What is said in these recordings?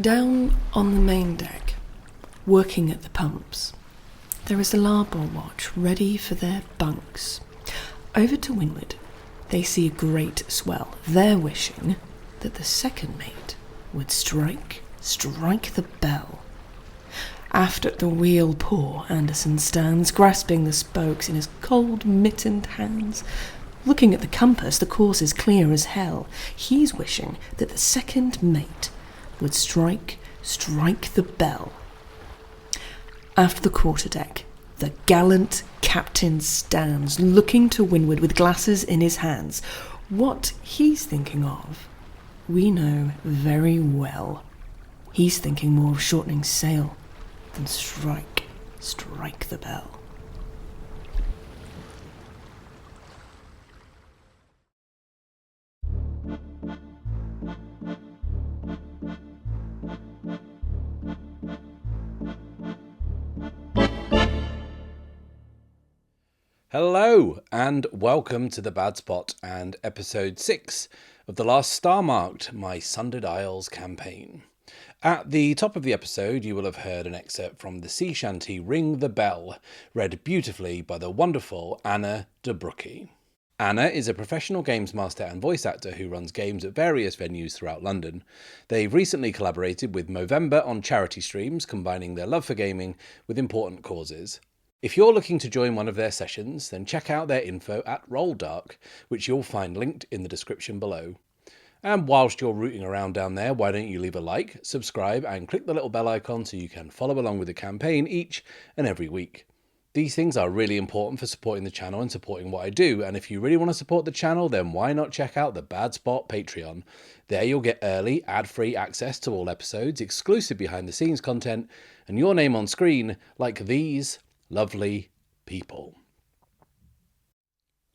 Down on the main deck, working at the pumps, there is a larboard watch ready for their bunks. Over to windward, they see a great swell. They're wishing that the second mate would strike the bell. Aft at the wheel, poor Anderson stands, grasping the spokes in his cold, mittened hands. Looking at the compass, the course is clear as hell. He's wishing that the second mate would strike the bell. Aft the quarterdeck, the gallant captain stands, looking to windward with glasses in his hands. What he's thinking of, we know very well. He's thinking more of shortening sail than strike the bell. Hello and welcome to The Bad Spot and episode 6 of the Last Starmarked, my Sundered Isles campaign. At the top of the episode you will have heard an excerpt from the sea shanty Ring the Bell, read beautifully by the wonderful Anna de Brookie. Anna is a professional games master and voice actor who runs games at various venues throughout London. They've recently collaborated with Movember on charity streams, combining their love for gaming with important causes. If you're looking to join one of their sessions, then check out their info at Rolldark, which you'll find linked in the description below. And whilst you're rooting around down there, why don't you leave a like, subscribe and click the little bell icon so you can follow along with the campaign each and every week. These things are really important for supporting the channel and supporting what I do, and if you really want to support the channel, then why not check out the Bad Spot Patreon. There you'll get early, ad-free access to all episodes, exclusive behind-the-scenes content, and your name on screen like these lovely people.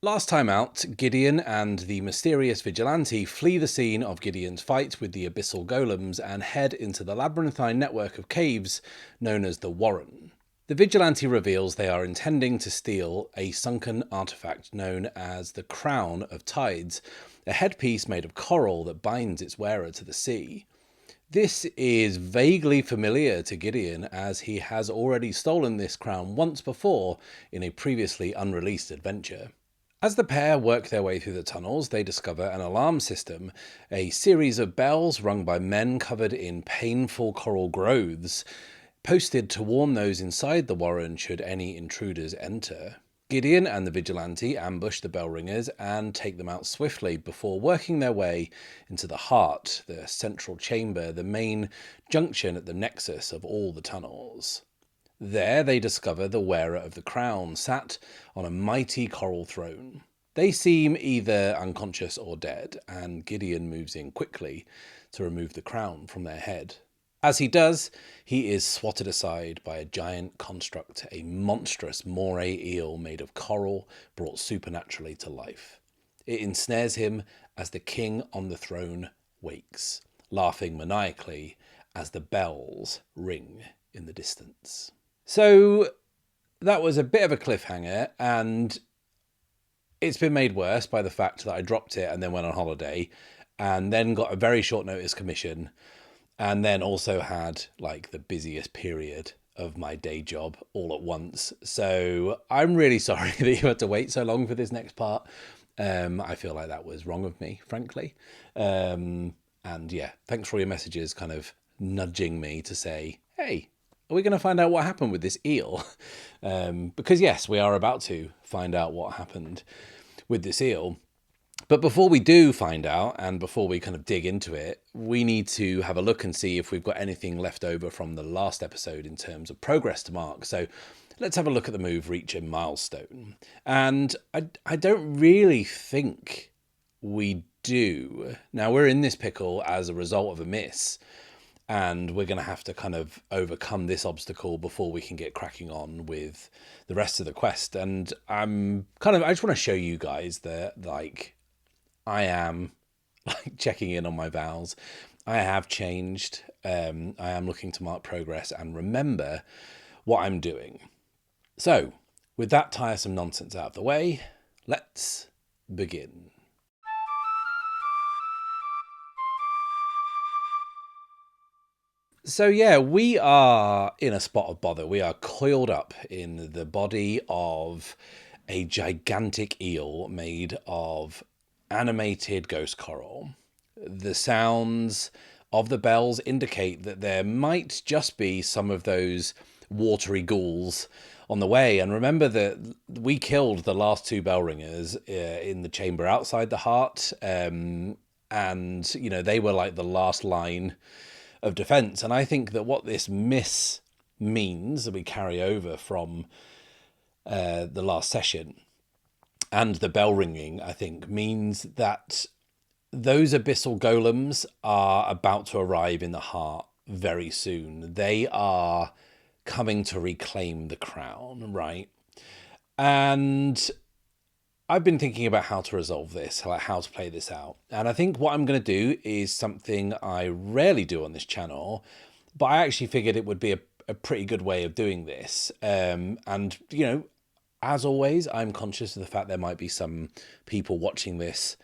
Last time out, Gideon and the mysterious vigilante flee the scene of Gideon's fight with the abyssal golems and head into the labyrinthine network of caves known as the Warren. The vigilante reveals they are intending to steal a sunken artifact known as the Crown of Tides, a headpiece made of coral that binds its wearer to the sea. This is vaguely familiar to Gideon, as he has already stolen this crown once before in a previously unreleased adventure. As the pair work their way through the tunnels, they discover an alarm system, a series of bells rung by men covered in painful coral growths, posted to warn those inside the Warren should any intruders enter. Gideon and the vigilante ambush the bell ringers and take them out swiftly before working their way into the heart, the central chamber, the main junction at the nexus of all the tunnels. There they discover the wearer of the crown, sat on a mighty coral throne. They seem either unconscious or dead, and Gideon moves in quickly to remove the crown from their head. As he does, he is swatted aside by a giant construct, a monstrous moray eel made of coral brought supernaturally to life. It ensnares him as the king on the throne wakes, laughing maniacally as the bells ring in the distance. So that was a bit of a cliffhanger, and it's been made worse by the fact that I dropped it and then went on holiday and then got a very short notice commission. And then also had like the busiest period of my day job all at once. So I'm really sorry that you had to wait so long for this next part. I feel like that was wrong of me, frankly. And yeah, thanks for all your messages kind of nudging me to say, hey, are we going to find out what happened with this eel? Because yes, we are about to find out what happened with this eel. But before we do find out, and before we kind of dig into it, we need to have a look and see if we've got anything left over from the last episode in terms of progress to mark. So let's have a look at the move Reach a Milestone. And I don't really think we do. Now, we're in this pickle as a result of a miss, and we're going to have to kind of overcome this obstacle before we can get cracking on with the rest of the quest. And I just want to show you guys that, like, I am like checking in on my vows. I have changed. I am looking to mark progress and remember what I'm doing. So, with that tiresome nonsense out of the way, let's begin. So yeah, we are in a spot of bother. We are coiled up in the body of a gigantic eel made of animated ghost coral. The sounds of the bells indicate that there might just be some of those watery ghouls on the way. And remember that we killed the last two bell ringers in the chamber outside the heart. And, you know, they were like the last line of defense. And I think that what this miss means that we carry over from the last session and the bell ringing, I think, means that those abyssal golems are about to arrive in the heart very soon. They are coming to reclaim the crown, right? And I've been thinking about how to resolve this, like how to play this out. And I think what I'm going to do is something I rarely do on this channel, but I actually figured it would be a pretty good way of doing this. And, you know, as always, I'm conscious of the fact there might be some people watching this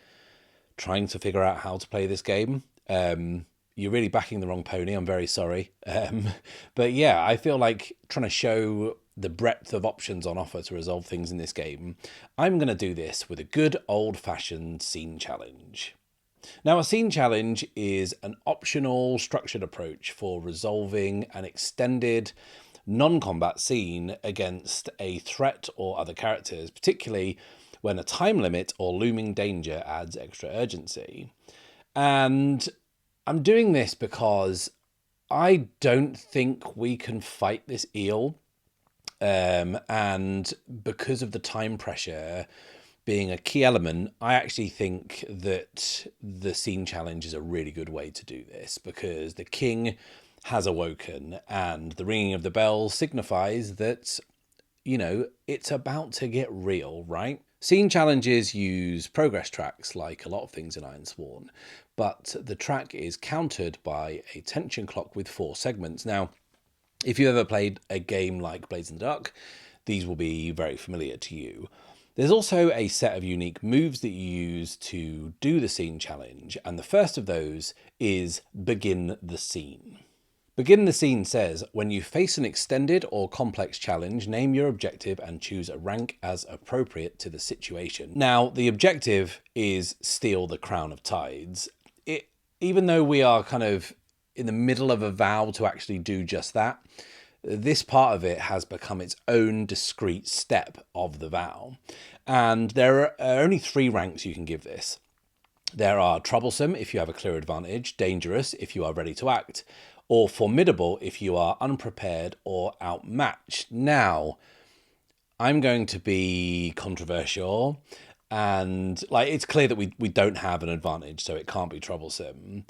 trying to figure out how to play this game. You're really backing the wrong pony. I'm very sorry. But yeah, I feel like trying to show the breadth of options on offer to resolve things in this game, I'm going to do this with a good old-fashioned scene challenge. Now, a scene challenge is an optional structured approach for resolving an extended non-combat scene against a threat or other characters, particularly when a time limit or looming danger adds extra urgency. And I'm doing this because I don't think we can fight this eel. And because of the time pressure being a key element, I actually think that the scene challenge is a really good way to do this, because the king has awoken and the ringing of the bells signifies that, you know, it's about to get real, right? Scene challenges use progress tracks like a lot of things in Ironsworn, but the track is countered by a tension clock with 4 segments. Now, if you've ever played a game like Blades in the Dark, these will be very familiar to you. There's also a set of unique moves that you use to do the scene challenge, and the first of those is Begin the Scene. Begin the Scene says, when you face an extended or complex challenge, name your objective and choose a rank as appropriate to the situation. Now, the objective is steal the Crown of Tides. Even though we are kind of in the middle of a vow to actually do just that, this part of it has become its own discrete step of the vow. And there are only 3 ranks you can give this. There are troublesome if you have a clear advantage, dangerous if you are ready to act, or formidable if you are unprepared or outmatched. Now, I'm going to be controversial, and like it's clear that we don't have an advantage, so it can't be troublesome.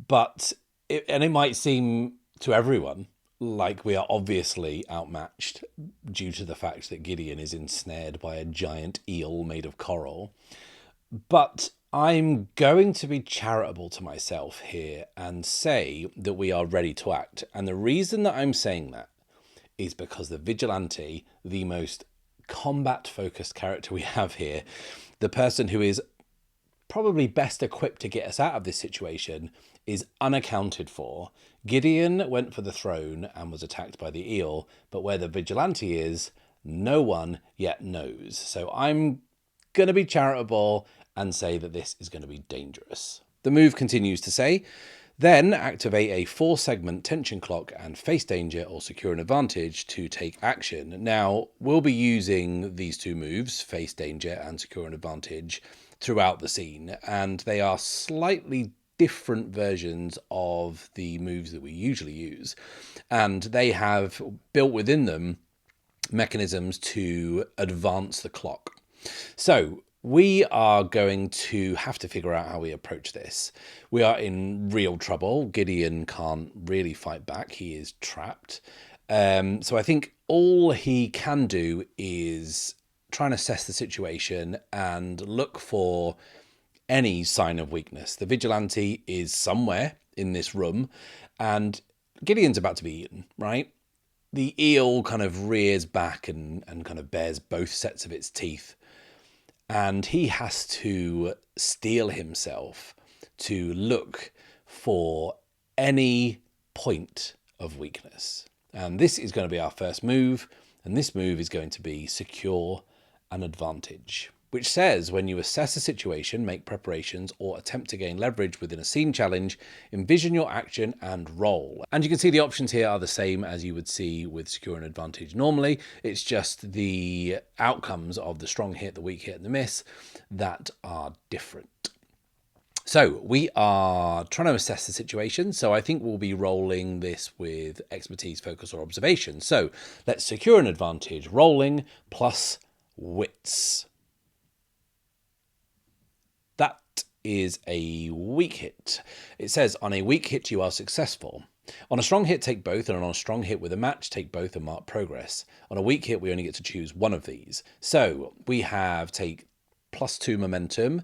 But it might seem to everyone like we are obviously outmatched due to the fact that Gideon is ensnared by a giant eel made of coral. But I'm going to be charitable to myself here and say that we are ready to act. And the reason that I'm saying that is because the Vigilante, the most combat-focused character we have here, the person who is probably best equipped to get us out of this situation, is unaccounted for. Gideon went for the throne and was attacked by the eel, but where the Vigilante is, no one yet knows. So I'm going to be charitable and say that this is going to be dangerous. The move continues to say, then activate a 4-segment tension clock and face danger or secure an advantage to take action. Now, we'll be using these 2 moves, face danger and secure an advantage, throughout the scene, and they are slightly different versions of the moves that we usually use. And they have built within them mechanisms to advance the clock. So we are going to have to figure out how we approach this. We are in real trouble. Gideon can't really fight back. He is trapped. So I think all he can do is try and assess the situation and look for any sign of weakness. The Vigilante is somewhere in this room and Gideon's about to be eaten, right? The eel kind of rears back and kind of bares both sets of its teeth. And he has to steel himself to look for any point of weakness. And this is going to be our first move, and this move is going to be secure an advantage, which says when you assess a situation, make preparations, or attempt to gain leverage within a scene challenge, envision your action and roll. And you can see the options here are the same as you would see with secure an advantage normally. It's just the outcomes of the strong hit, the weak hit, and the miss that are different. So we are trying to assess the situation. So I think we'll be rolling this with expertise, focus, or observation. So let's secure an advantage. Rolling plus wits. That is a weak hit. It says on a weak hit you are successful. On a strong hit, take both, and on a strong hit with a match, take both and mark progress. On a weak hit, we only get to choose one of these. So we have take +2 momentum,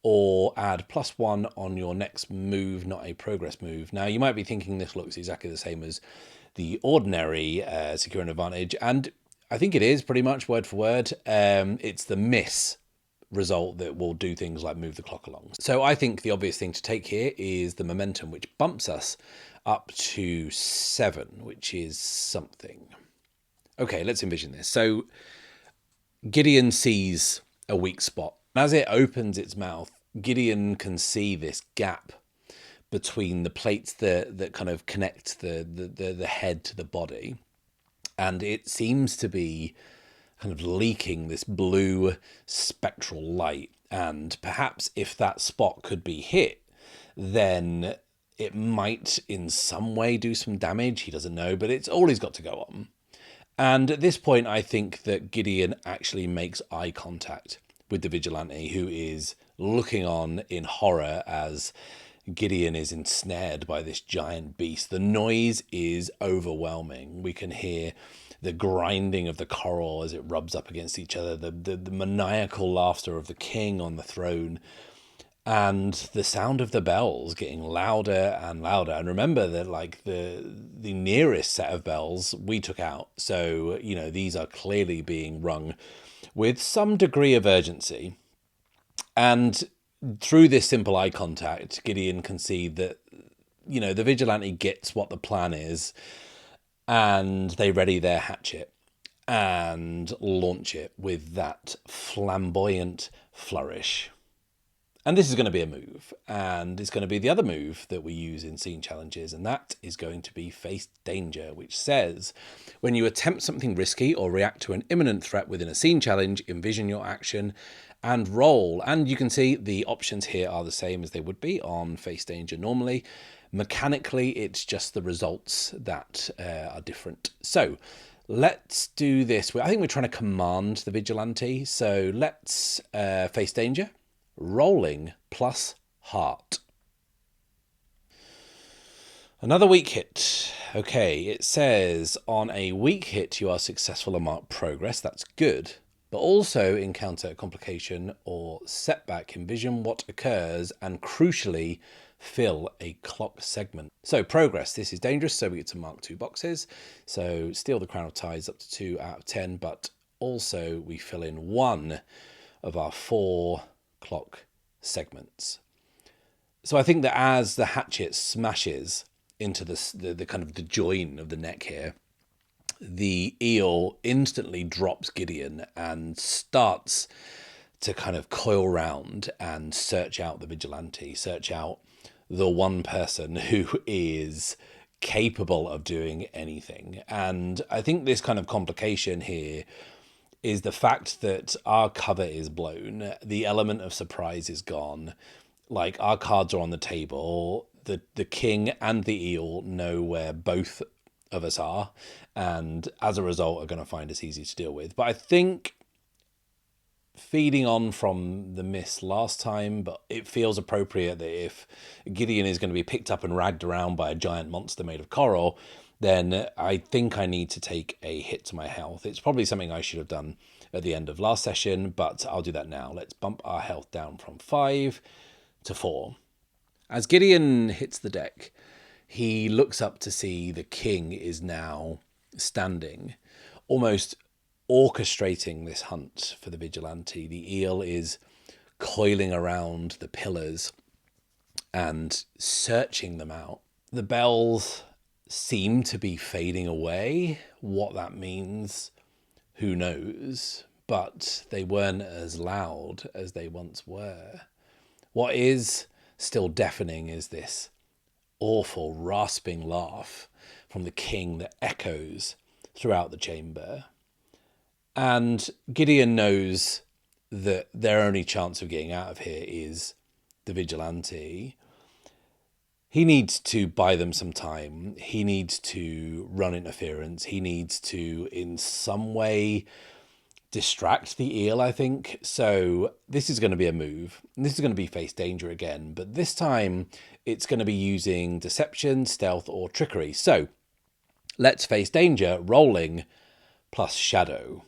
or add +1 on your next move, not a progress move. Now, you might be thinking this looks exactly the same as the ordinary secure an advantage, and I think it is pretty much word for word. It's the miss result that will do things like move the clock along. So I think the obvious thing to take here is the momentum, which bumps us up to 7, which is something. Okay, let's envision this. So Gideon sees a weak spot. As it opens its mouth, Gideon can see this gap between the plates that kind of connect the head to the body. And it seems to be kind of leaking this blue spectral light. And perhaps if that spot could be hit, then it might in some way do some damage. He doesn't know, but it's all he's got to go on. And at this point, I think that Gideon actually makes eye contact with the vigilante, who is looking on in horror as Gideon is ensnared by this giant beast. The noise is overwhelming. We can hear the grinding of the coral as it rubs up against each other, the maniacal laughter of the king on the throne, and the sound of the bells getting louder and louder. And remember that like the nearest set of bells we took out. So, you know, these are clearly being rung with some degree of urgency. And through this simple eye contact, Gideon can see that, you know, the vigilante gets what the plan is, and they ready their hatchet and launch it with that flamboyant flourish. And this is going to be a move, and it's going to be the other move that we use in scene challenges, and that is going to be face danger, which says, when you attempt something risky or react to an imminent threat within a scene challenge, envision your action and roll. And you can see the options here are the same as they would be on face danger normally. Mechanically, it's just the results that are different. So let's do this. I think we're trying to command the vigilante. So let's face danger. Rolling plus heart. Another weak hit. Okay, it says on a weak hit you are successful and mark progress. That's good. But also encounter a complication or setback. Envision what occurs and crucially fill a clock segment. So progress. This is dangerous, so we get to mark 2 boxes. So steal the crown of ties up to 2 out of 10, but also we fill in 1 of our 4 clock segments. So I think that as the hatchet smashes into the kind of the join of the neck here, the eel instantly drops Gideon and starts to kind of coil round and search out the vigilante, search out the one person who is capable of doing anything. And I think this kind of complication here is the fact that our cover is blown, the element of surprise is gone, like our cards are on the table, the king and the eel know where both of us are, and as a result are going to find us easy to deal with. But I think feeding on from the miss last time, but it feels appropriate that if Gideon is going to be picked up and ragged around by a giant monster made of coral, then I think I need to take a hit to my health. It's probably something I should have done at the end of last session, but I'll do that now. Let's bump our health down from 5 to 4. As Gideon hits the deck, he looks up to see the king is now standing, almost orchestrating this hunt for the vigilante. The eel is coiling around the pillars and searching them out. The bells seem to be fading away. What that means, who knows? But they weren't as loud as they once were. What is still deafening is this awful rasping laugh from the king that echoes throughout the chamber. And Gideon knows that their only chance of getting out of here is the vigilante. He needs to buy them some time. He needs to run interference. He needs to, in some way, distract the eel, I think. So this is going to be a move. This is going to be face danger again. But this time, it's going to be using deception, stealth, or trickery. So let's face danger, rolling plus shadow.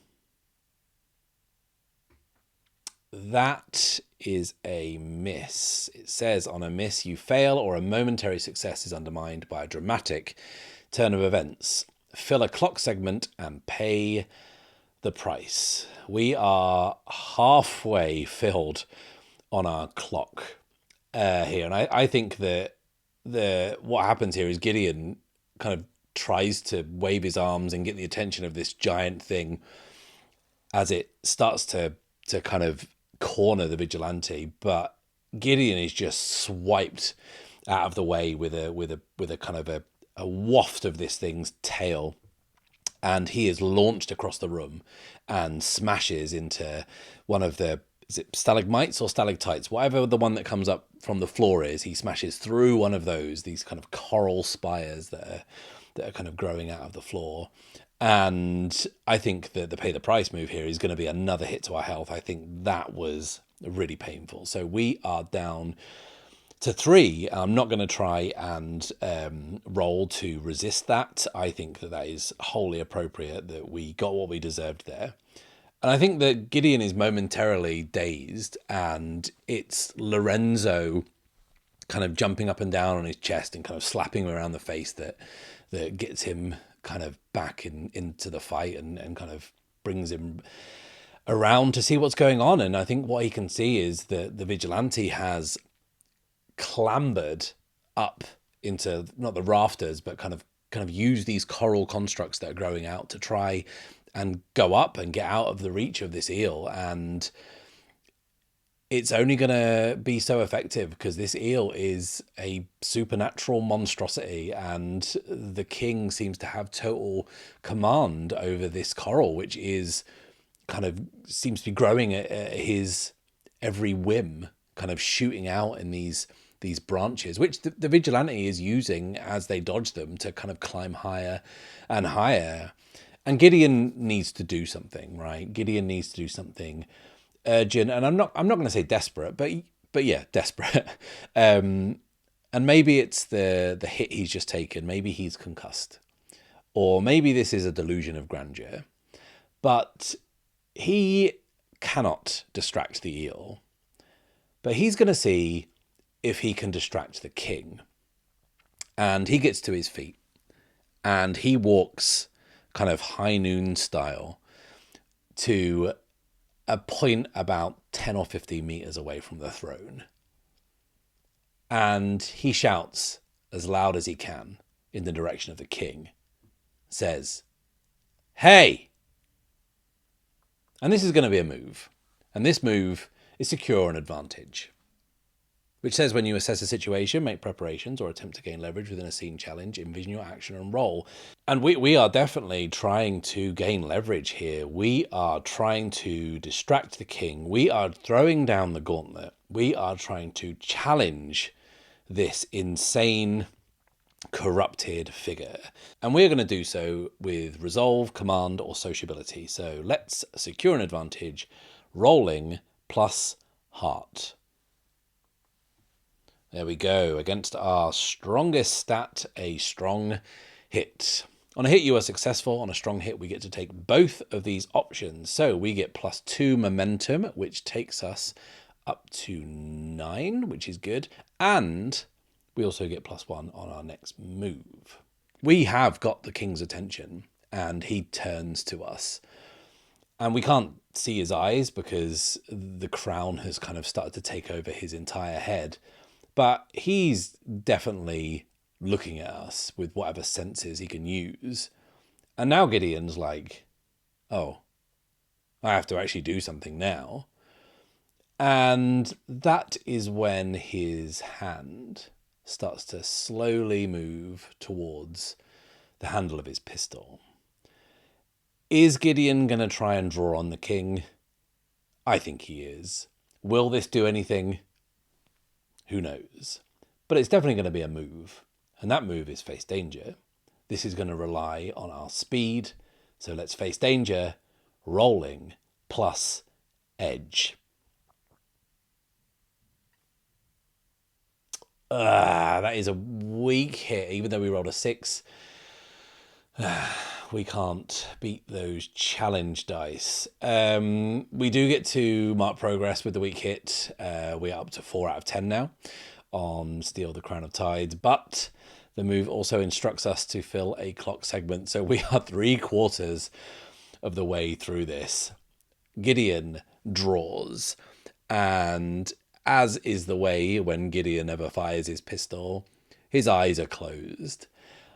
That is a miss. It says on a miss, you fail or a momentary success is undermined by a dramatic turn of events. Fill a clock segment and pay the price. We are halfway filled on our clock here. And I think that what happens here is Gideon kind of tries to wave his arms and get the attention of this giant thing as it starts to kind of corner the vigilante, but Gideon is just swiped out of the way with a kind of a waft of this thing's tail, and he is launched across the room and smashes into one of the, is it stalagmites or stalactites, whatever the one that comes up from the floor is. He smashes through one of these kind of coral spires that are kind of growing out of the floor. And I think that the pay the price move here is going to be another hit to our health. I think that was really painful. So we are down to 3. I'm not going to try and roll to resist that. I think that is wholly appropriate, that we got what we deserved there. And I think that Gideon is momentarily dazed, and it's Lorenzo kind of jumping up and down on his chest and kind of slapping him around the face that gets him kind of back into the fight and kind of brings him around to see what's going on. And I think what he can see is that the vigilante has clambered up into not the rafters, but kind of use these coral constructs that are growing out to try and go up and get out of the reach of this eel. And it's only going to be so effective because this eel is a supernatural monstrosity, and the king seems to have total command over this coral, which is kind of seems to be growing at his every whim, kind of shooting out in these branches, which the vigilante is using as they dodge them to kind of climb higher and higher. And Gideon needs to do something, right? Gideon needs to do something urgent, and I'm not going to say desperate, but yeah, desperate. And maybe it's the hit he's just taken. Maybe he's concussed, or maybe this is a delusion of grandeur. But he cannot distract the eel. But he's going to see if he can distract the king. And he gets to his feet, and he walks kind of high noon style to a point about 10 or 15 meters away from the throne. And he shouts as loud as he can in the direction of the king, says, "Hey!" And this is going to be a move. And this move is secure an advantage, which says when you assess a situation, make preparations, or attempt to gain leverage within a scene challenge, envision your action and roll. And we are definitely trying to gain leverage here. We are trying to distract the king. We are throwing down the gauntlet. We are trying to challenge this insane, corrupted figure. And we're going to do so with resolve, command, or sociability. So let's secure an advantage, rolling plus heart. There we go. Against our strongest stat, a strong hit. On a hit, you are successful. On a strong hit, we get to take both of these options. So we get +2 momentum, which takes us up to 9, which is good. And we also get +1 on our next move. We have got the king's attention, and he turns to us. And we can't see his eyes because the crown has kind of started to take over his entire head. But he's definitely looking at us with whatever senses he can use. And now Gideon's like, oh, I have to actually do something now. And that is when his hand starts to slowly move towards the handle of his pistol. Is Gideon going to try and draw on the king? I think he is. Will this do anything? Who knows? But it's definitely going to be a move. And that move is face danger. This is going to rely on our speed. So let's face danger, rolling, plus edge. That is a weak hit. Even though we rolled a 6, we can't beat those challenge dice. We do get to mark progress with the weak hit. We're up to 4 out of 10 now on Steal the Crown of Tides, but the move also instructs us to fill a clock segment, so we are 3/4 of the way through this. Gideon draws, and as is the way when Gideon ever fires his pistol, his eyes are closed.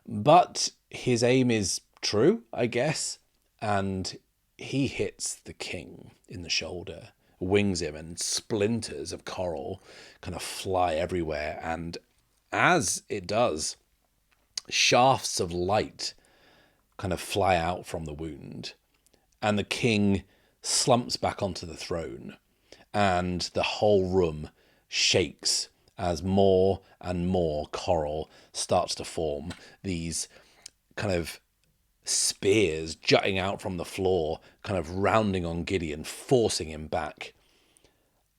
But his aim is true, I guess, and he hits the king in the shoulder, wings him, and splinters of coral kind of fly everywhere. And as it does, shafts of light kind of fly out from the wound, and the king slumps back onto the throne, and the whole room shakes as more and more coral starts to form. These kind of spears jutting out from the floor, kind of rounding on Gideon, forcing him back.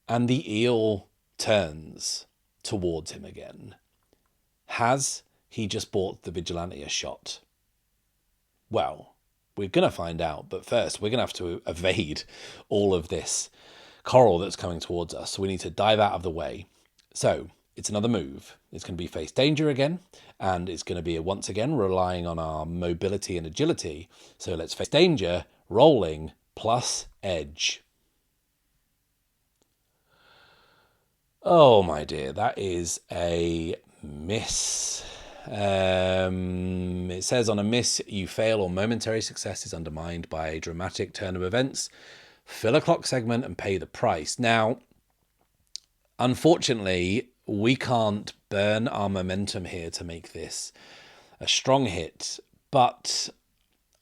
And the eel turns towards him again. Has he just bought the vigilante a shot? Well, we're going to find out, but first we're going to have to evade all of this coral that's coming towards us. So we need to dive out of the way. So it's another move. It's going to be face danger again, and it's going to be once again relying on our mobility and agility. So let's face danger, rolling, plus edge. Oh my dear, that is a miss. It says on a miss, you fail or momentary success is undermined by a dramatic turn of events. Fill a clock segment and pay the price. Now, unfortunately, we can't burn our momentum here to make this a strong hit, but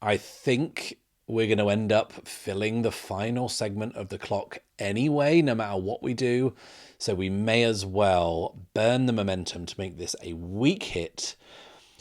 I think we're going to end up filling the final segment of the clock anyway, no matter what we do. So we may as well burn the momentum to make this a weak hit,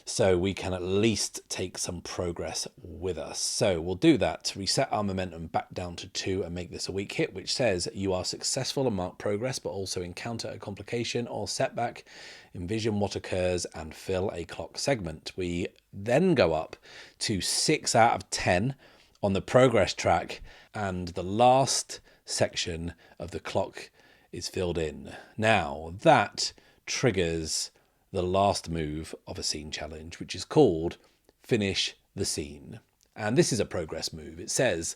so we can at least take some progress with us. So we'll do that to reset our momentum back down to 2 and make this a weak hit, which says you are successful and mark progress, but also encounter a complication or setback, envision what occurs, and fill a clock segment. We then go up to 6 out of 10 on the progress track, and the last section of the clock is filled in. Now that triggers the last move of a scene challenge, which is called Finish the Scene. And this is a progress move. It says,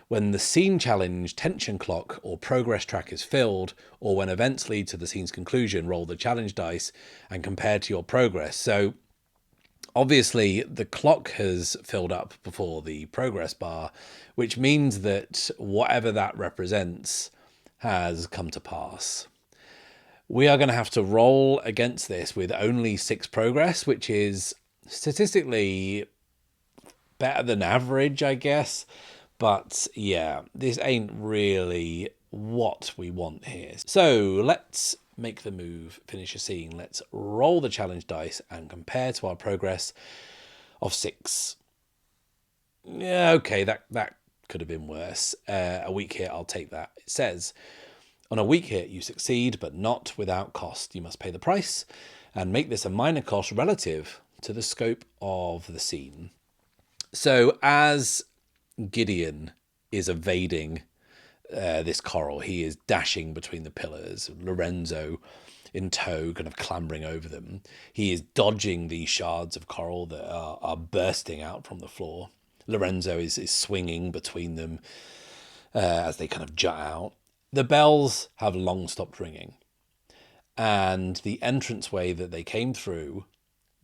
when the scene challenge tension clock or progress track is filled, or when events lead to the scene's conclusion, roll the challenge dice and compare to your progress. So obviously the clock has filled up before the progress bar, which means that whatever that represents has come to pass. We are going to have to roll against this with only 6 progress, which is statistically better than average, I guess. But yeah, this ain't really what we want here. So let's make the move, finish a scene. Let's roll the challenge dice and compare to our progress of 6. Yeah, okay, that could have been worse. A weak hit, I'll take that. It says, on a weak hit, you succeed, but not without cost. You must pay the price and make this a minor cost relative to the scope of the scene. So as Gideon is evading this coral, he is dashing between the pillars, Lorenzo in tow, kind of clambering over them. He is dodging these shards of coral that are bursting out from the floor. Lorenzo is swinging between them as they kind of jut out. The bells have long stopped ringing, and the entranceway that they came through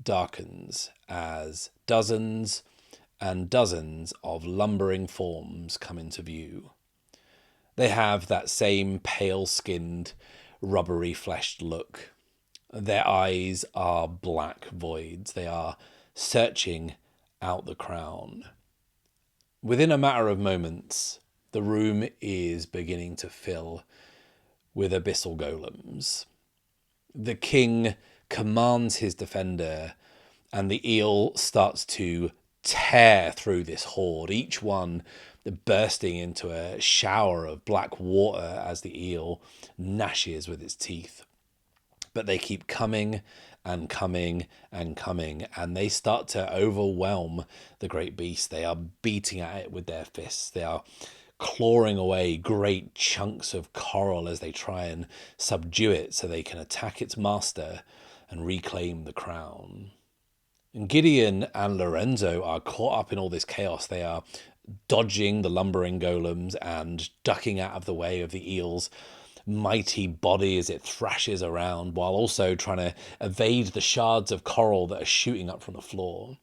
darkens as dozens and dozens of lumbering forms come into view. They have that same pale-skinned, rubbery-fleshed look. Their eyes are black voids. They are searching out the crown. Within a matter of moments, the room is beginning to fill with abyssal golems. The king commands his defender, and the eel starts to tear through this horde, each one bursting into a shower of black water as the eel gnashes with its teeth. But they keep coming and coming and coming, and they start to overwhelm the great beast. They are beating at it with their fists. They are clawing away great chunks of coral as they try and subdue it so they can attack its master and reclaim the crown. And Gideon and Lorenzo are caught up in all this chaos. They are dodging the lumbering golems and ducking out of the way of the eel's mighty body as it thrashes around, while also trying to evade the shards of coral that are shooting up from the floor.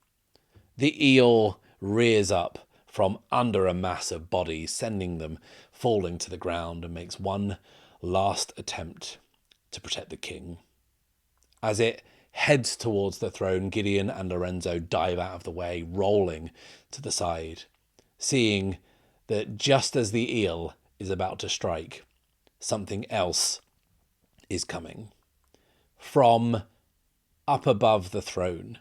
The eel rears up from under a mass of bodies, sending them falling to the ground, and makes one last attempt to protect the king. As it heads towards the throne, Gideon and Lorenzo dive out of the way, rolling to the side, seeing that just as the eel is about to strike, something else is coming. From up above the throne,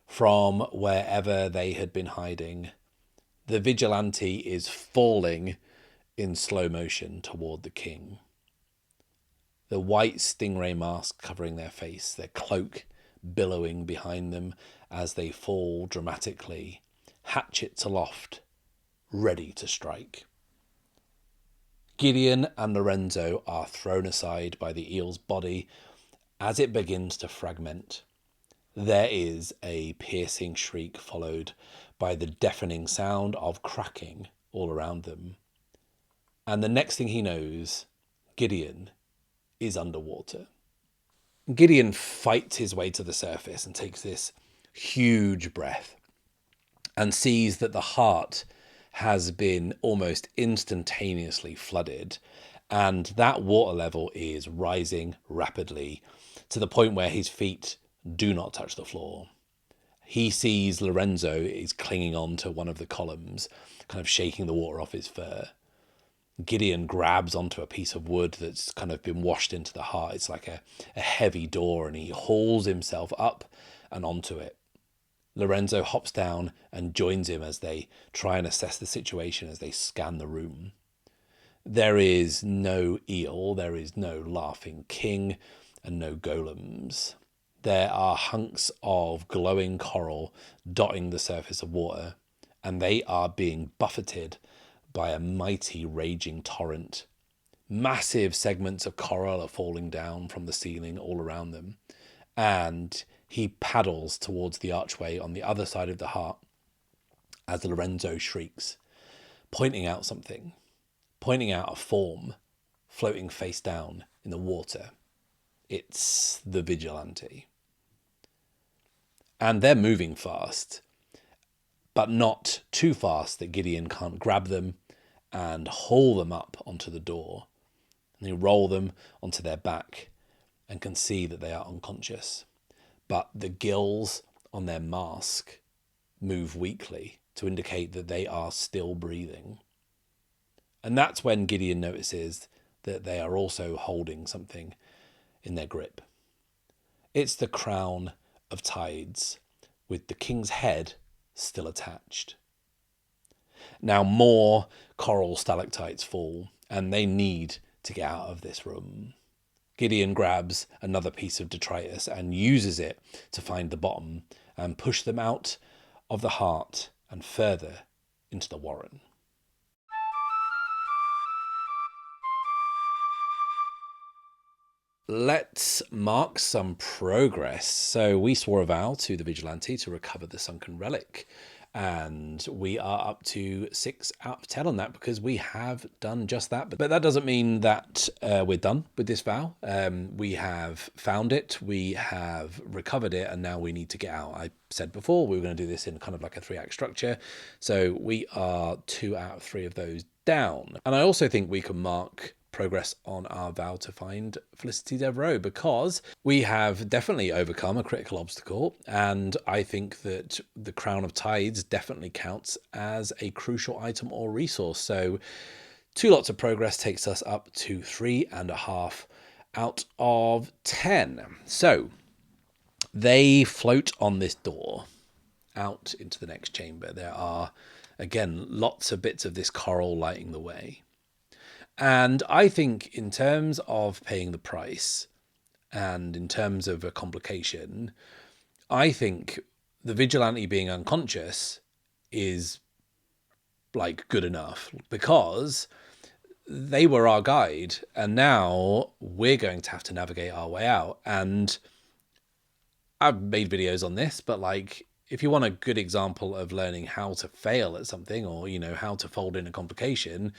from wherever they had been hiding, the vigilante is falling in slow motion toward the king. The white stingray mask covering their face, their cloak billowing behind them as they fall dramatically, hatchets aloft, ready to strike. Gideon and Lorenzo are thrown aside by the eel's body as it begins to fragment. There is a piercing shriek followed by the deafening sound of cracking all around them. And the next thing he knows, Gideon is underwater. Gideon fights his way to the surface and takes this huge breath and sees that the heart has been almost instantaneously flooded, and that water level is rising rapidly to the point where his feet do not touch the floor. He sees Lorenzo is clinging on to one of the columns, kind of shaking the water off his fur. Gideon grabs onto a piece of wood that's kind of been washed into the heart. It's like a heavy door, and he hauls himself up and onto it. Lorenzo hops down and joins him as they try and assess the situation as they scan the room. There is no eel, there is no laughing king, and no golems. There are hunks of glowing coral dotting the surface of water, and they are being buffeted by a mighty raging torrent. Massive segments of coral are falling down from the ceiling all around them, and he paddles towards the archway on the other side of the heart as Lorenzo shrieks, pointing out something, pointing out a form floating face down in the water. It's the vigilante. And they're moving fast, but not too fast that Gideon can't grab them and haul them up onto the door. And they roll them onto their back and can see that they are unconscious. But the gills on their mask move weakly to indicate that they are still breathing. And that's when Gideon notices that they are also holding something in their grip. It's the crown of tides, with the king's head still attached. Now more coral stalactites fall, and they need to get out of this room. Gideon grabs another piece of detritus and uses it to find the bottom and push them out of the heart and further into the warren. Let's mark some progress. So we swore a vow to the vigilante to recover the sunken relic, And we are up to 6 out of 10 on that because we have done just that. But that doesn't mean that we're done with this vow. We have found it, we have recovered it, and now we need to get out. I said before we were going to do this in kind of like a 3-act structure. So we are 2 out of 3 of those down. And I also think we can mark progress on our vow to find Felicity Devereaux because we have definitely overcome a critical obstacle, and I think that the Crown of Tides definitely counts as a crucial item or resource. So 2 lots of progress takes us up to 3.5 out of 10. So they float on this door out into the next chamber. There are, again, lots of bits of this coral lighting the way. And I think in terms of paying the price and in terms of a complication, I think the vigilante being unconscious is like good enough because they were our guide and now we're going to have to navigate our way out. And I've made videos on this, but like if you want a good example of learning how to fail at something or, you know, how to fold in a complication,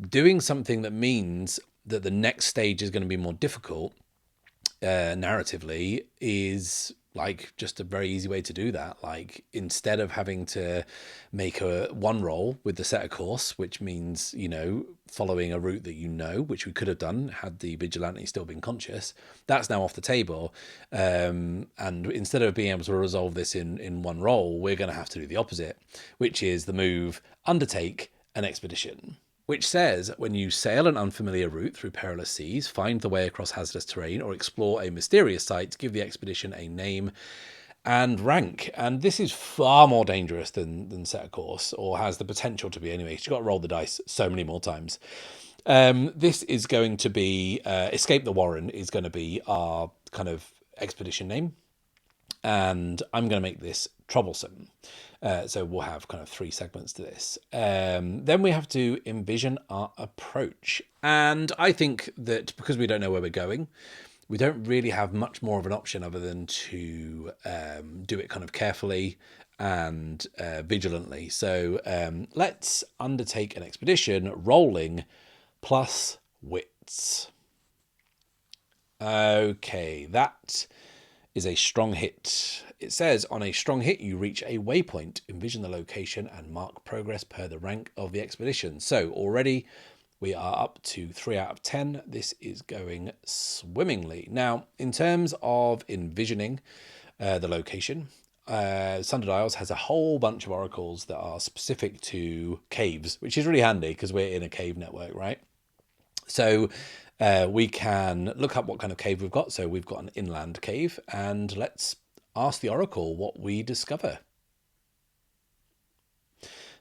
doing something that means that the next stage is going to be more difficult narratively is like just a very easy way to do that. Like instead of having to make a one roll with the setter course, which means, you know, following a route that you know, which we could have done had the vigilante still been conscious, that's now off the table. And instead of being able to resolve this in one roll, we're going to have to do the opposite, which is the move undertake an expedition, which says when you sail an unfamiliar route through perilous seas, find the way across hazardous terrain, or explore a mysterious site, give the expedition a name and rank. And this is far more dangerous than set a course, or has the potential to be anyway. You've got to roll the dice so many more times. This is going to be Escape the Warren is going to be our kind of expedition name. And I'm going to make this troublesome. So we'll have kind of 3 segments to this. Then we have to envision our approach. And I think that because we don't know where we're going, we don't really have much more of an option other than to do it kind of carefully and vigilantly. So let's undertake an expedition rolling plus wits. Okay, that is a strong hit. It says on a strong hit you reach a waypoint, envision the location and mark progress per the rank of the expedition. So already we are up to 3 out of 10. This is going swimmingly. Now in terms of envisioning the location, Sundered Isles has a whole bunch of oracles that are specific to caves, which is really handy because we're in a cave network, right? So we can look up what kind of cave we've got. So we've got an inland cave, and let's ask the oracle what we discover.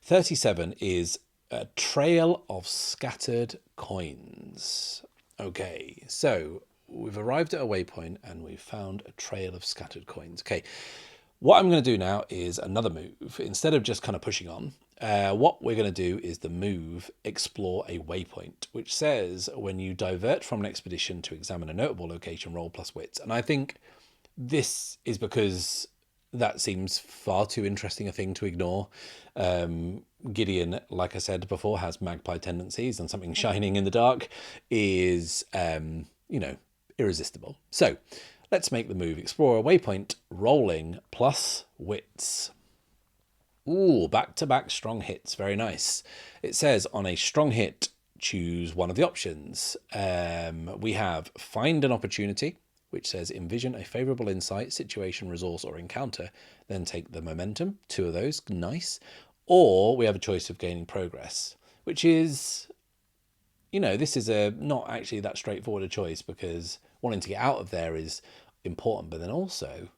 37 is a trail of scattered coins. Okay, so we've arrived at a waypoint and we've found a trail of scattered coins. Okay, what I'm going to do now is another move. Instead of just kind of pushing on, what we're going to do is the move explore a waypoint, which says when you divert from an expedition to examine a notable location, roll plus wits. And I think this is because that seems far too interesting a thing to ignore. Gideon, like I said before, has magpie tendencies, and something shining in the dark is, irresistible. So let's make the move. Explore a waypoint, rolling plus wits. Ooh, back-to-back strong hits. Very nice. It says on a strong hit, choose one of the options. We have find an opportunity, which says envision a favourable insight, situation, resource, or encounter. Then take the momentum. 2 of those. Nice. Or we have a choice of gaining progress, which is, this is a not actually that straightforward a choice because wanting to get out of there is important, but then also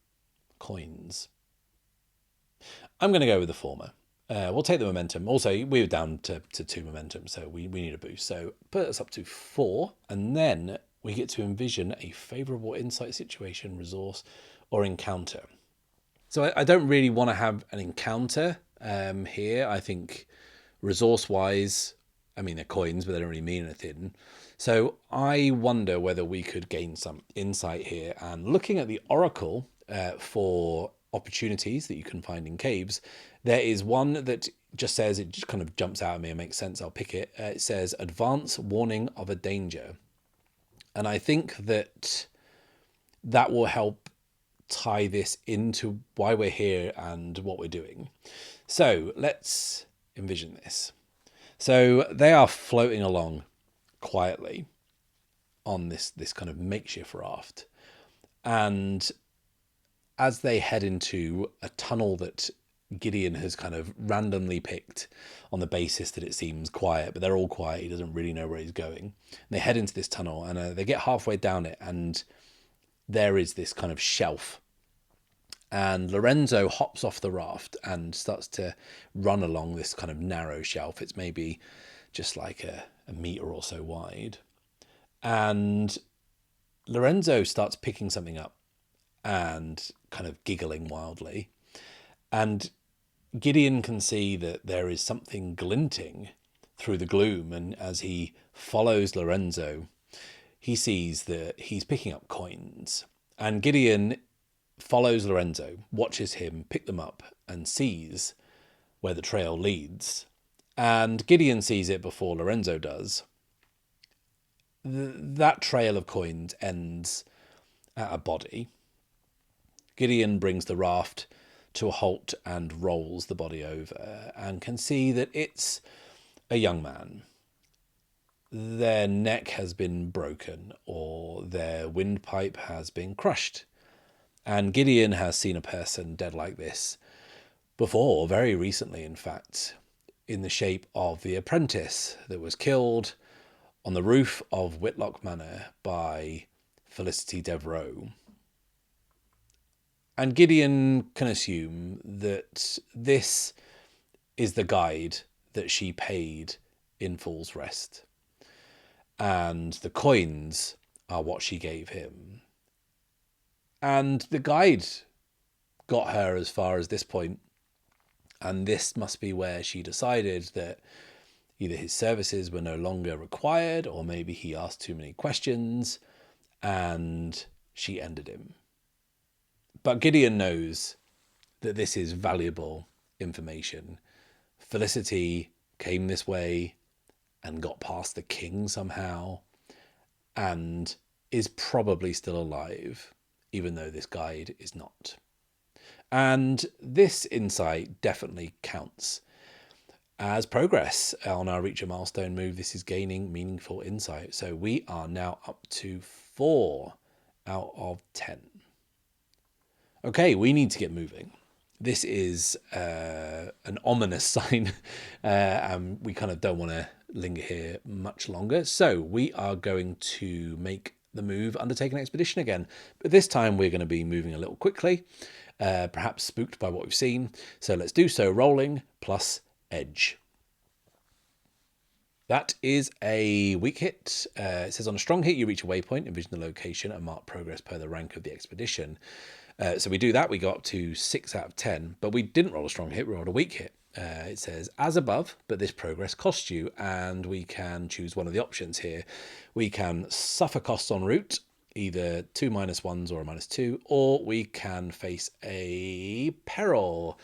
coins. I'm going to go with the former. We'll take the momentum. Also, we were down to 2 momentum, so we need a boost. So put us up to 4, and then we get to envision a favourable insight, situation, resource, or encounter. So I don't really want to have an encounter here. I think resource-wise, they're coins, but they don't really mean anything. So I wonder whether we could gain some insight here. And looking at the oracle for opportunities that you can find in caves. There is one that just says, it just kind of jumps out at me and makes sense, I'll pick it. It says, advance warning of a danger. And I think that will help tie this into why we're here and what we're doing. So let's envision this. So they are floating along quietly on this kind of makeshift raft. And as they head into a tunnel that Gideon has kind of randomly picked on the basis that it seems quiet, but they're all quiet, he doesn't really know where he's going. And they head into this tunnel, and they get halfway down it, and there is this kind of shelf. And Lorenzo hops off the raft and starts to run along this kind of narrow shelf. It's maybe just like a meter or so wide. And Lorenzo starts picking something up and kind of giggling wildly. And Gideon can see that there is something glinting through the gloom. And as he follows Lorenzo, he sees that he's picking up coins. And Gideon follows Lorenzo, watches him pick them up, and sees where the trail leads. And Gideon sees it before Lorenzo does. That trail of coins ends at a body. Gideon brings the raft to a halt and rolls the body over, and can see that it's a young man. Their neck has been broken, or their windpipe has been crushed. And Gideon has seen a person dead like this before, very recently, in fact, in the shape of the apprentice that was killed on the roof of Whitlock Manor by Felicity Devereux. And Gideon can assume that this is the guide that she paid in Fool's Rest. And the coins are what she gave him. And the guide got her as far as this point. And this must be where she decided that either his services were no longer required, or maybe he asked too many questions, and she ended him. But Gideon knows that this is valuable information. Felicity came this way and got past the king somehow, and is probably still alive, even though this guide is not. And this insight definitely counts as progress on our Reach a Milestone move. This is gaining meaningful insight. So we are now up to 4 out of 10. Okay, we need to get moving. This is an ominous sign, and we kind of don't want to linger here much longer. So we are going to make the move, undertake an expedition again. But this time we're going to be moving a little quickly, perhaps spooked by what we've seen. So let's do so. Rolling plus edge. That is a weak hit. It says on a strong hit, you reach a waypoint, envision the location, and mark progress per the rank of the expedition. So we do that, we go up to 6 out of 10, but we didn't roll a strong hit, we rolled a weak hit. It says, as above, but this progress costs you, and we can choose one of the options here. We can suffer costs en route, either 2 -1s or a -2, or we can face a peril.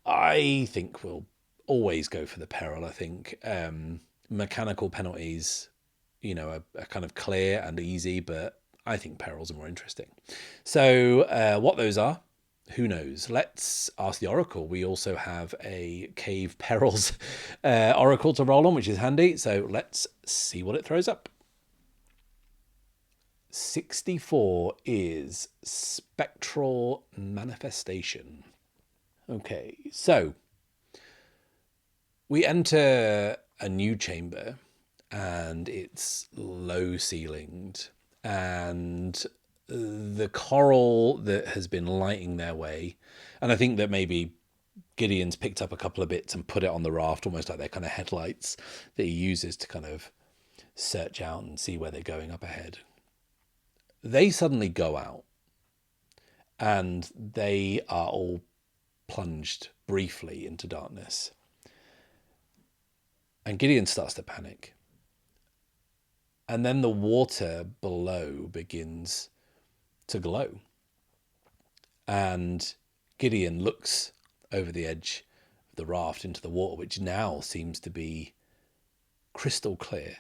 I think we'll always go for the peril. I think mechanical penalties, are kind of clear and easy, but I think perils are more interesting. So what those are, who knows? Let's ask the Oracle. We also have a Cave Perils Oracle to roll on, which is handy. So let's see what it throws up. 64 is Spectral Manifestation. Okay, so we enter a new chamber, and it's low ceilinged, and the coral that has been lighting their way, and I think that maybe Gideon's picked up a couple of bits and put it on the raft, almost like they're kind of headlights that he uses to kind of search out and see where they're going up ahead. They suddenly go out, and they are all plunged briefly into darkness. And Gideon starts to panic. And then the water below begins to glow. And Gideon looks over the edge of the raft into the water, which now seems to be crystal clear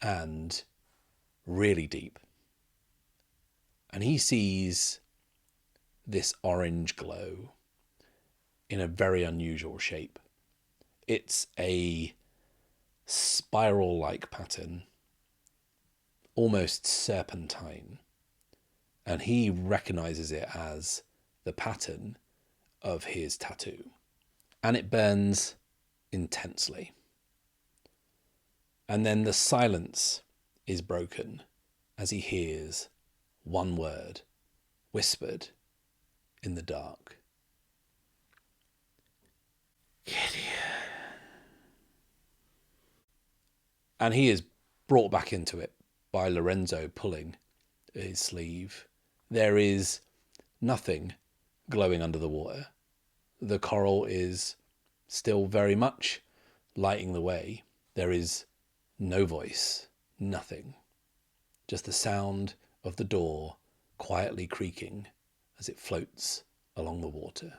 and really deep. And he sees this orange glow in a very unusual shape. It's a spiral-like pattern, almost serpentine. And he recognizes it as the pattern of his tattoo. And it burns intensely. And then the silence is broken as he hears one word whispered in the dark. Gideon. And he is brought back into it by Lorenzo pulling his sleeve. There is nothing glowing under the water. The coral is still very much lighting the way. There is no voice, nothing. Just the sound of the door quietly creaking as it floats along the water.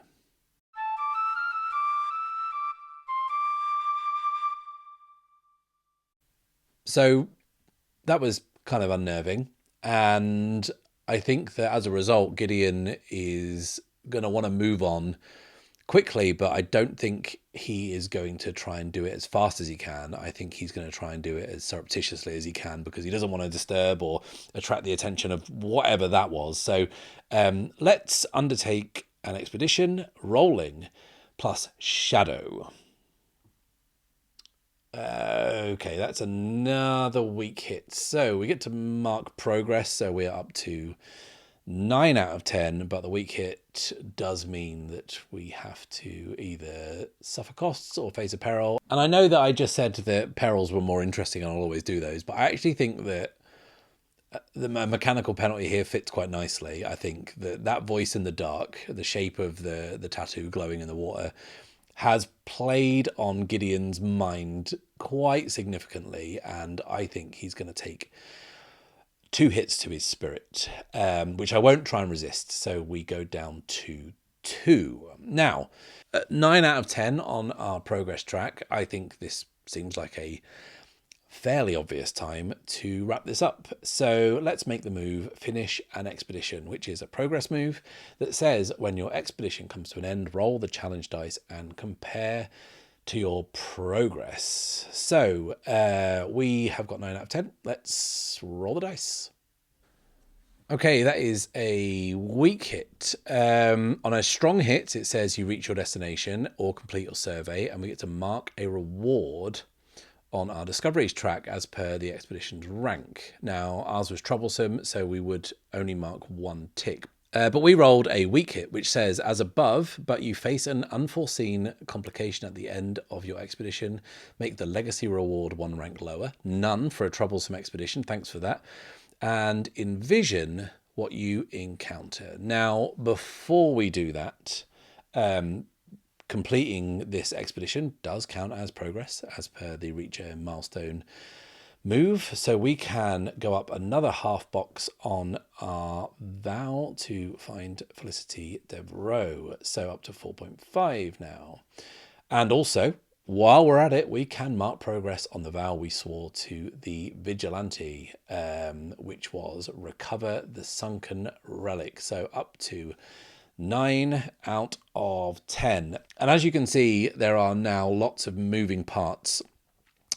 So that was kind of unnerving. And I think that as a result, Gideon is going to want to move on quickly, but I don't think he is going to try and do it as fast as he can. I think he's going to try and do it as surreptitiously as he can because he doesn't want to disturb or attract the attention of whatever that was. So let's undertake an expedition, rolling plus shadow. Okay, that's another weak hit. So we get to mark progress. So we're up to 9 out of 10, but the weak hit does mean that we have to either suffer costs or face a peril. And I know that I just said that perils were more interesting and I'll always do those, but I actually think that the mechanical penalty here fits quite nicely. I think that that voice in the dark, the shape of the tattoo glowing in the water, has played on Gideon's mind quite significantly, and I think he's going to take 2 hits to his spirit, which I won't try and resist. So we go down to 2. Now, 9 out of 10 on our progress track. I think this seems like a fairly obvious time to wrap this up. So let's make the move finish an expedition, which is a progress move that says when your expedition comes to an end, roll the challenge dice and compare to your progress. So we have got 9 out of 10. Let's roll the dice. Okay, that is a weak hit. On a strong hit, it says you reach your destination or complete your survey, and we get to mark a reward on our discoveries track as per the expedition's rank. Now, ours was troublesome, so we would only mark 1 tick. But we rolled a weak hit, which says, as above, but you face an unforeseen complication at the end of your expedition. Make the legacy reward 1 rank lower. None for a troublesome expedition. Thanks for that. And envision what you encounter. Now, before we do that, completing this expedition does count as progress as per the reach a milestone move. So we can go up another half box on our vow to find Felicity Devereaux. So up to 4.5 now. And also, while we're at it, we can mark progress on the vow we swore to the vigilante, which was recover the sunken relic. So up to 9 out of 10. And as you can see, there are now lots of moving parts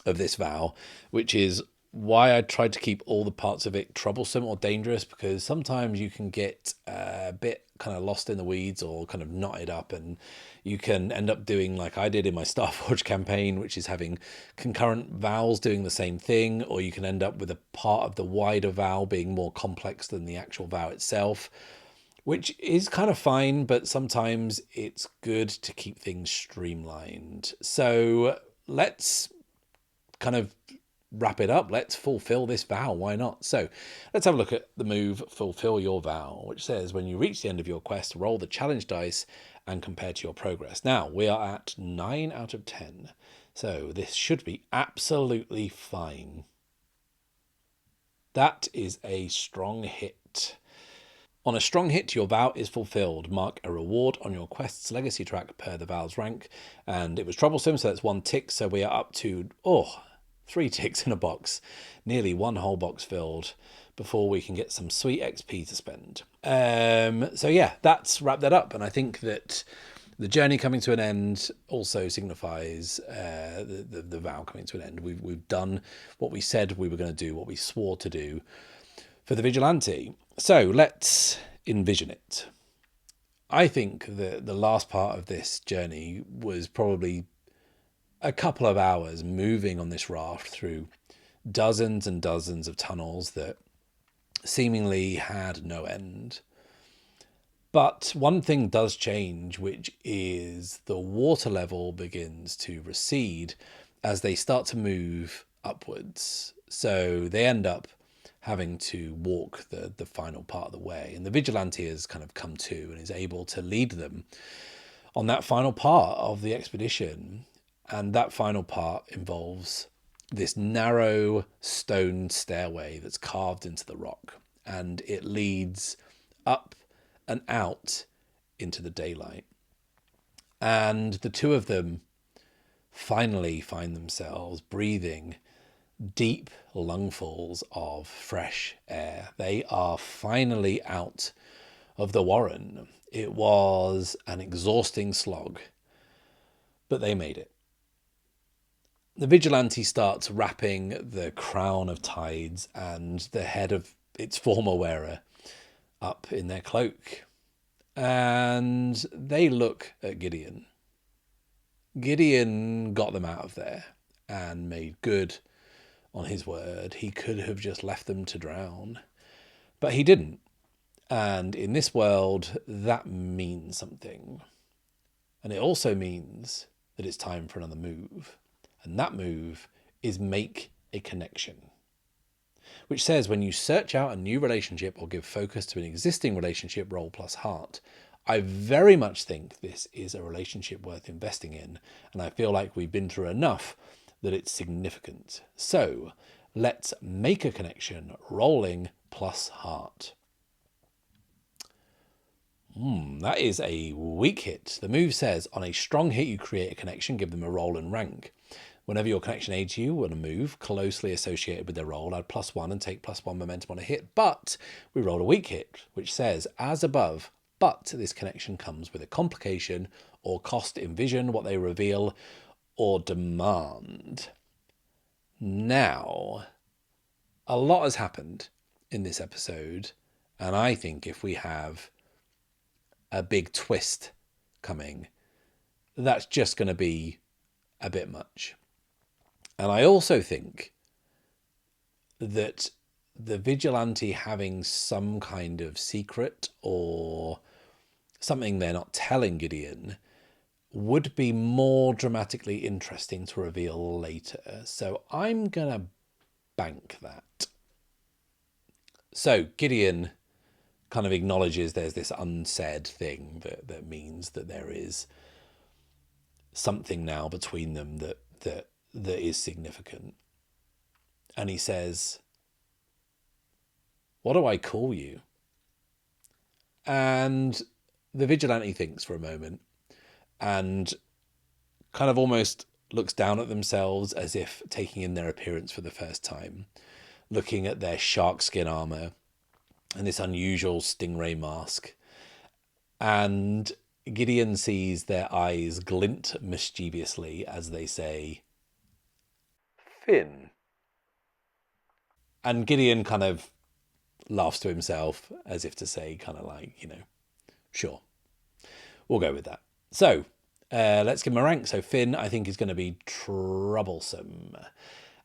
of this vow, which is why I tried to keep all the parts of it troublesome or dangerous, because sometimes you can get a bit kind of lost in the weeds or kind of knotted up, and you can end up doing like I did in my Starforged campaign, which is having concurrent vows doing the same thing, or you can end up with a part of the wider vow being more complex than the actual vow itself, which is kind of fine, but sometimes it's good to keep things streamlined. So let's kind of wrap it up. Let's fulfill this vow. Why not? So let's have a look at the move fulfill your vow, which says when you reach the end of your quest, roll the challenge dice and compare to your progress. Now we are at 9 out of 10. So this should be absolutely fine. That is a strong hit. On a strong hit, your vow is fulfilled. Mark a reward on your quest's legacy track per the vow's rank. And it was troublesome, so that's 1 tick. So we are up to, 3 ticks in a box. Nearly 1 whole box filled before we can get some sweet XP to spend. So yeah, that's wrapped that up. And I think that the journey coming to an end also signifies the vow coming to an end. We've done what we said we were going to do, what we swore to do for the vigilante. So let's envision it. I think that the last part of this journey was probably a couple of hours moving on this raft through dozens and dozens of tunnels that seemingly had no end. But one thing does change, which is the water level begins to recede as they start to move upwards. So they end up having to walk the final part of the way. And the vigilante has kind of come to and is able to lead them on that final part of the expedition. And that final part involves this narrow stone stairway that's carved into the rock. And it leads up and out into the daylight. And the two of them finally find themselves breathing deep lungfuls of fresh air. They are finally out of the warren. It was an exhausting slog, but they made it. The vigilante starts wrapping the crown of tides and the head of its former wearer up in their cloak. And they look at Gideon. Gideon got them out of there and made good on his word. He could have just left them to drown, but he didn't. And in this world, that means something. And it also means that it's time for another move. And that move is make a connection, which says when you search out a new relationship or give focus to an existing relationship, roll plus heart. I very much think this is a relationship worth investing in. And I feel like we've been through enough that it's significant. So let's make a connection, rolling plus heart. That is a weak hit. The move says on a strong hit, you create a connection, give them a roll and rank. Whenever your connection aids you on a move closely associated with their roll, add +1 and take +1 momentum on a hit. But we roll a weak hit, which says as above, but this connection comes with a complication or cost. Envision what they reveal or demand. Now, a lot has happened in this episode, and I think if we have a big twist coming, that's just going to be a bit much. And I also think that the vigilante having some kind of secret or something they're not telling Gideon would be more dramatically interesting to reveal later. So I'm going to bank that. So Gideon kind of acknowledges there's this unsaid thing that means that there is something now between them that is significant. And he says, "What do I call you?" And the vigilante thinks for a moment and kind of almost looks down at themselves as if taking in their appearance for the first time, looking at their shark skin armor and this unusual stingray mask. And Gideon sees their eyes glint mischievously as they say, "Finn." And Gideon kind of laughs to himself as if to say, kind of like, sure, we'll go with that. So let's give him a rank. So Finn, I think, is going to be troublesome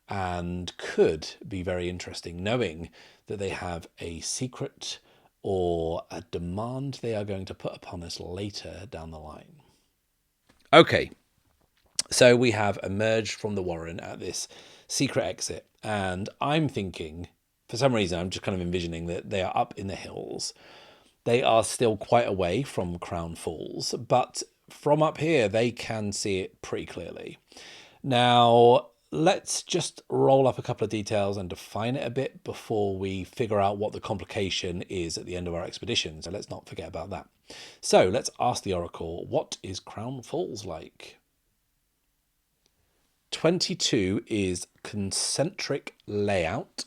and could be very interesting, knowing that they have a secret or a demand they are going to put upon us later down the line. Okay, so we have emerged from the warren at this secret exit, and I'm thinking, for some reason, I'm just kind of envisioning that they are up in the hills. They are still quite away from Crown Falls, but from up here, they can see it pretty clearly. Now, let's just roll up a couple of details and define it a bit before we figure out what the complication is at the end of our expedition. So let's not forget about that. So let's ask the Oracle, what is Crown Falls like? 22 is concentric layout.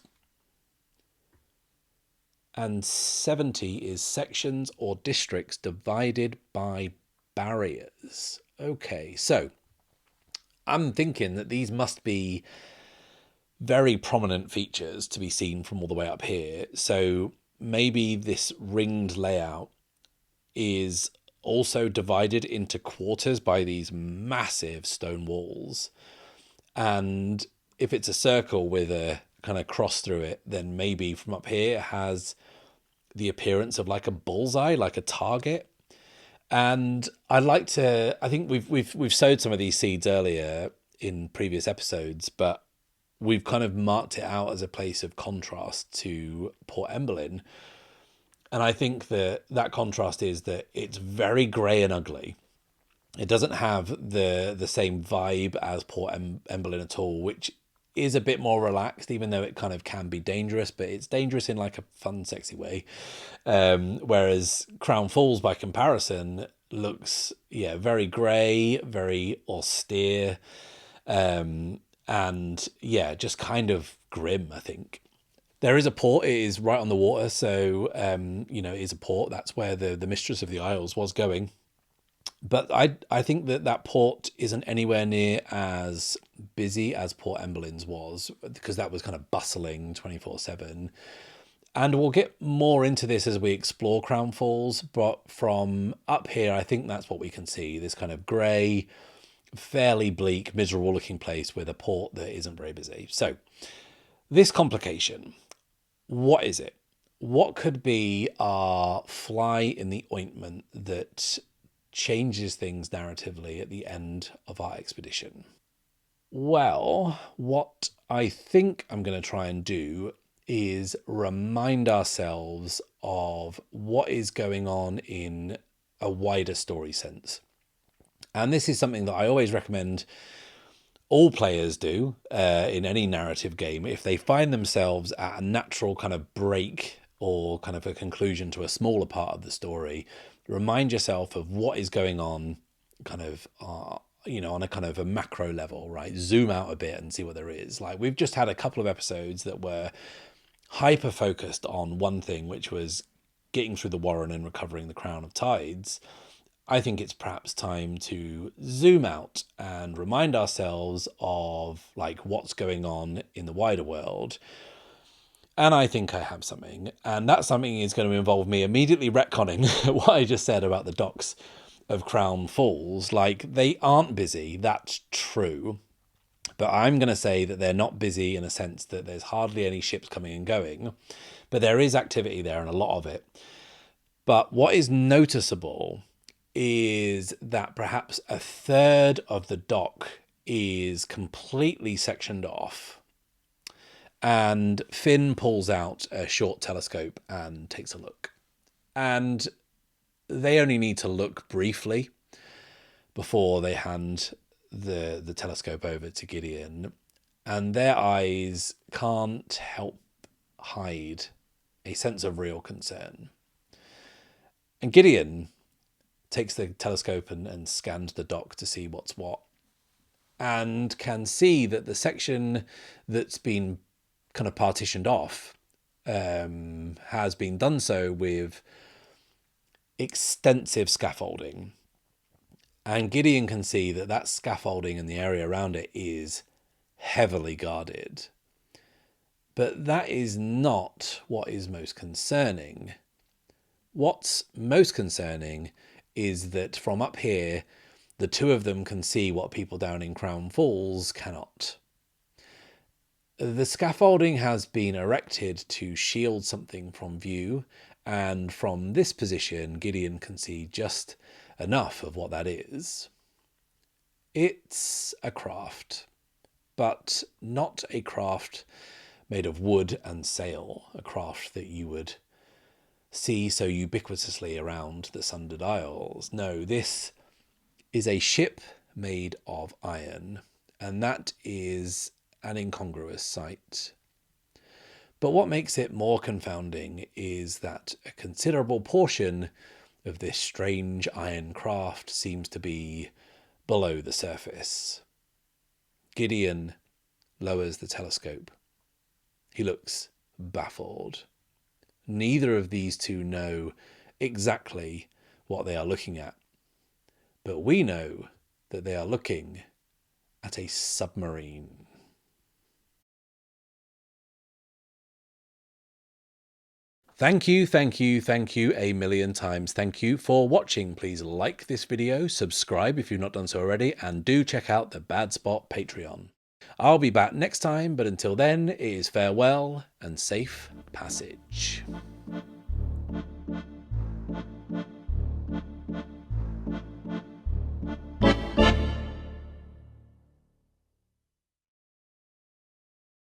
And 70 is sections or districts divided by barriers. Okay, so I'm thinking that these must be very prominent features to be seen from all the way up here. So maybe this ringed layout is also divided into quarters by these massive stone walls. And if it's a circle with a kind of cross through it, then maybe from up here it has the appearance of like a bullseye, like a target. And I think we've sowed some of these seeds earlier in previous episodes, but we've kind of marked it out as a place of contrast to Port Emblyn. And I think that contrast is that it's very grey and ugly. It doesn't have the same vibe as Port Emblyn at all, which is a bit more relaxed, even though it kind of can be dangerous, but it's dangerous in like a fun, sexy way. Whereas Crown Falls, by comparison, looks, very grey, very austere, and just kind of grim, I think. There is a port. It is right on the water, so, it is a port. That's where the Mistress of the Isles was going. But I think that port isn't anywhere near as busy as Port Emblyn's was, because that was kind of bustling 24/7. And we'll get more into this as we explore Crown Falls, but from up here, I think that's what we can see. This kind of grey, fairly bleak, miserable looking place with a port that isn't very busy. So this complication, what is it? What could be our fly in the ointment that changes things narratively at the end of our expedition? Well, what I think I'm going to try and do is remind ourselves of what is going on in a wider story sense. And this is something that I always recommend all players do in any narrative game. If they find themselves at a natural kind of break or kind of a conclusion to a smaller part of the story, remind yourself of what is going on kind of, on a kind of a macro level, right? Zoom out a bit and see what there is. Like, we've just had a couple of episodes that were hyper focused on one thing, which was getting through the Warren and recovering the Crown of Tides. I think it's perhaps time to zoom out and remind ourselves of like what's going on in the wider world. And I think I have something. And that something is going to involve me immediately retconning what I just said about the docks of Crown Falls. Like, they aren't busy, that's true. But I'm going to say that they're not busy in a sense that there's hardly any ships coming and going. But there is activity there, and a lot of it. But what is noticeable is that perhaps a third of the dock is completely sectioned off. And Finn pulls out a short telescope and takes a look. And they only need to look briefly before they hand the telescope over to Gideon. And their eyes can't help hide a sense of real concern. And Gideon takes the telescope and scans the dock to see what's what. And can see that the section that's been kind of partitioned off has been done so with extensive scaffolding. And Gideon can see that scaffolding and the area around it is heavily guarded. But that is not what is most concerning. What's most concerning is that from up here, the two of them can see what people down in Crown Falls cannot. The scaffolding has been erected to shield something from view, and from this position, Gideon can see just enough of what that is. It's a craft, but not a craft made of wood and sail, a craft that you would see so ubiquitously around the Sundered Isles. No, this is a ship made of iron, and that is an incongruous sight. But what makes it more confounding is that a considerable portion of this strange iron craft seems to be below the surface. Gideon lowers the telescope. He looks baffled. Neither of these two know exactly what they are looking at, but we know that they are looking at a submarine. Thank you a million times. Thank you for watching. Please like this video, subscribe if you've not done so already, and do check out the Bad Spot Patreon. I'll be back next time, but until then, it is farewell and safe passage.